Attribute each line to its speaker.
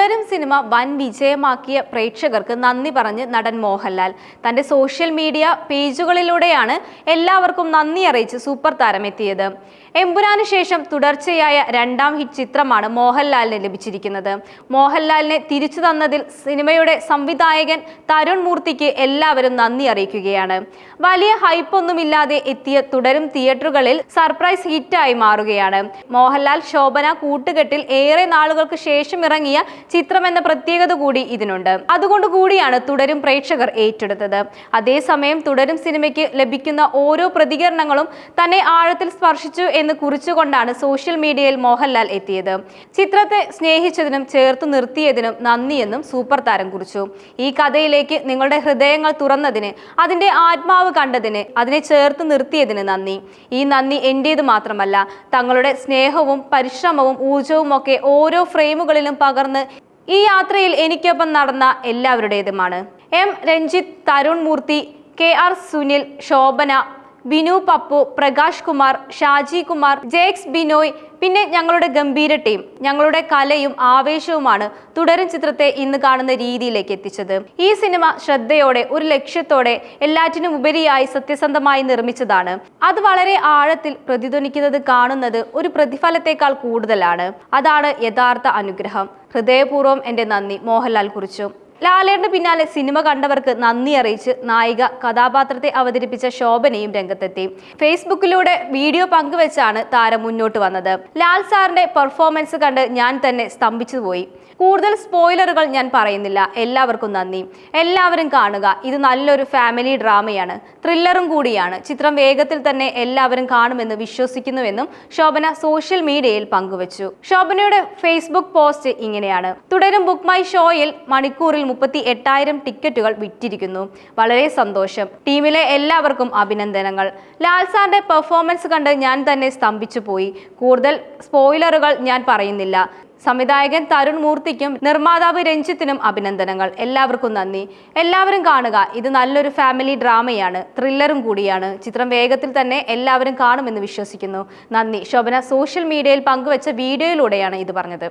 Speaker 1: തുടരും സിനിമ വൻ വിജയമാക്കിയ പ്രേക്ഷകർക്ക് നന്ദി പറഞ്ഞ് നടൻ മോഹൻലാൽ തന്റെ സോഷ്യൽ മീഡിയ പേജുകളിലൂടെയാണ് എല്ലാവർക്കും നന്ദി അറിയിച്ച് സൂപ്പർ താരം എത്തിയത്. എമ്പുരാന് ശേഷം തുടർച്ചയായ രണ്ടാം ഹിറ്റ് ചിത്രമാണ് മോഹൻലാലിന് ലഭിച്ചിരിക്കുന്നത്. മോഹൻലാലിനെ തിരിച്ചു തന്നതിൽ സിനിമയുടെ സംവിധായകൻ തരുൺ മൂർത്തിക്ക് എല്ലാവരും നന്ദി അറിയിക്കുകയാണ്. വലിയ ഹൈപ്പൊന്നുമില്ലാതെ എത്തിയ തുടരും തിയേറ്ററുകളിൽ സർപ്രൈസ് ഹിറ്റായി മാറുകയാണ്. മോഹൻലാൽ ശോഭന കൂട്ടുകെട്ടിൽ ഏറെ നാളുകൾക്ക് ശേഷം ഇറങ്ങിയ ചിത്രമെന്ന പ്രത്യേകത കൂടി ഇതിനുണ്ട്. അതുകൊണ്ട് കൂടിയാണ് തുടരും പ്രേക്ഷകർ ഏറ്റെടുത്തത്. അതേസമയം തുടരും സിനിമയ്ക്ക് ലഭിക്കുന്ന ഓരോ പ്രതികരണങ്ങളും തന്നെ ആഴത്തിൽ സ്പർശിച്ചു എന്ന് കുറിച്ചുകൊണ്ടാണ് സോഷ്യൽ മീഡിയയിൽ മോഹൻലാൽ എത്തിയത്. ചിത്രത്തെ സ്നേഹിച്ചതിനും ചേർത്തു നിർത്തിയതിനും നന്ദിയെന്നും സൂപ്പർ താരം കുറിച്ചു. ഈ കഥയിലേക്ക് നിങ്ങളുടെ ഹൃദയങ്ങൾ തുറന്നതിന്, അതിന്റെ ആത്മാവ് കണ്ടതിന്, അതിനെ ചേർത്ത് നിർത്തിയതിന് നന്ദി. ഈ നന്ദി എന്റേത് മാത്രമല്ല, തങ്ങളുടെ സ്നേഹവും പരിശ്രമവും ഊർജവും ഒക്കെ ഓരോ ഫ്രെയിമുകളിലും പകർന്ന് ഈ യാത്രയിൽ എനിക്കൊപ്പം നടന്ന എല്ലാവരുടേതുമാണ്. എം രഞ്ജിത്ത്, തരുൺ മൂർത്തി, KR സുനിൽ, ശോഭന, ബിനു പപ്പു, പ്രകാശ് കുമാർ, ഷാജി കുമാർ, ജേക്സ് ബിനോയ്, പിന്നെ ഞങ്ങളുടെ ഗംഭീര ടീം. ഞങ്ങളുടെ കലയും ആവേശവുമാണ് തുടരും ചിത്രത്തെ ഇന്ന് കാണുന്ന രീതിയിലേക്ക് എത്തിച്ചത്. ഈ സിനിമ ശ്രദ്ധയോടെ, ഒരു ലക്ഷ്യത്തോടെ, എല്ലാറ്റിനും ഉപരിയായി സത്യസന്ധമായി നിർമ്മിച്ചതാണ്. അത് വളരെ ആഴത്തിൽ പ്രതിധ്വനിക്കുന്നത് കാണുന്നത് ഒരു പ്രതിഫലത്തേക്കാൾ കൂടുതലാണ്. അതാണ് യഥാർത്ഥ അനുഗ്രഹം. ഹൃദയപൂർവ്വം എന്റെ നന്ദി, മോഹൻലാൽ കുറിച്ചു. ലാലേട്ടന് പിന്നാലെ സിനിമ കണ്ടവർക്ക് നന്ദി അറിയിച്ച് നായിക കഥാപാത്രത്തെ അവതരിപ്പിച്ച ശോഭനയും രംഗത്തെത്തി. ഫേസ്ബുക്കിലൂടെ വീഡിയോ പങ്കുവെച്ചാണ് താരം മുന്നോട്ട് വന്നത്. ലാൽ സാറിന്റെ പെർഫോമൻസ് കണ്ട് ഞാൻ തന്നെ സ്തംഭിച്ചുപോയി. കൂടുതൽ സ്പോയിലറുകൾ ഞാൻ പറയുന്നില്ല. എല്ലാവർക്കും നന്ദി. എല്ലാവരും കാണുക. ഇത് നല്ലൊരു ഫാമിലി ഡ്രാമയാണ്, ത്രില്ലറും കൂടിയാണ്. ചിത്രം വേഗത്തിൽ തന്നെ എല്ലാവരും കാണുമെന്ന് വിശ്വസിക്കുന്നുവെന്നും ശോഭന സോഷ്യൽ മീഡിയയിൽ പങ്കുവച്ചു. ശോഭനയുടെ ഫേസ്ബുക്ക് പോസ്റ്റ് ഇങ്ങനെയാണ്: തുടരും ബുക്ക് മൈ ഷോയിൽ മണിക്കൂറിൽ 38,000 ടിക്കറ്റുകൾ വിറ്റിരിക്കുന്നു. വളരെ സന്തോഷം. ടീമിലെ എല്ലാവർക്കും അഭിനന്ദനങ്ങൾ. ലാൽ സാറിന്റെ പെർഫോമൻസ് കണ്ട് ഞാൻ തന്നെ സ്തംഭിച്ചു പോയി. കൂടുതൽ സ്പോയിലറുകൾ ഞാൻ പറയുന്നില്ല. സംവിധായകൻ തരുൺ മൂർത്തിക്കും നിർമ്മാതാവ് രഞ്ജിത്തിനും അഭിനന്ദനങ്ങൾ. എല്ലാവർക്കും നന്ദി. എല്ലാവരും കാണുക. ഇത് നല്ലൊരു ഫാമിലി ഡ്രാമയാണ്, ത്രില്ലറും കൂടിയാണ്. ചിത്രം വേഗത്തിൽ തന്നെ എല്ലാവരും കാണുമെന്ന് വിശ്വസിക്കുന്നു. നന്ദി. ശോഭന സോഷ്യൽ മീഡിയയിൽ പങ്കുവച്ച വീഡിയോയിലൂടെയാണ് ഇത് പറഞ്ഞത്.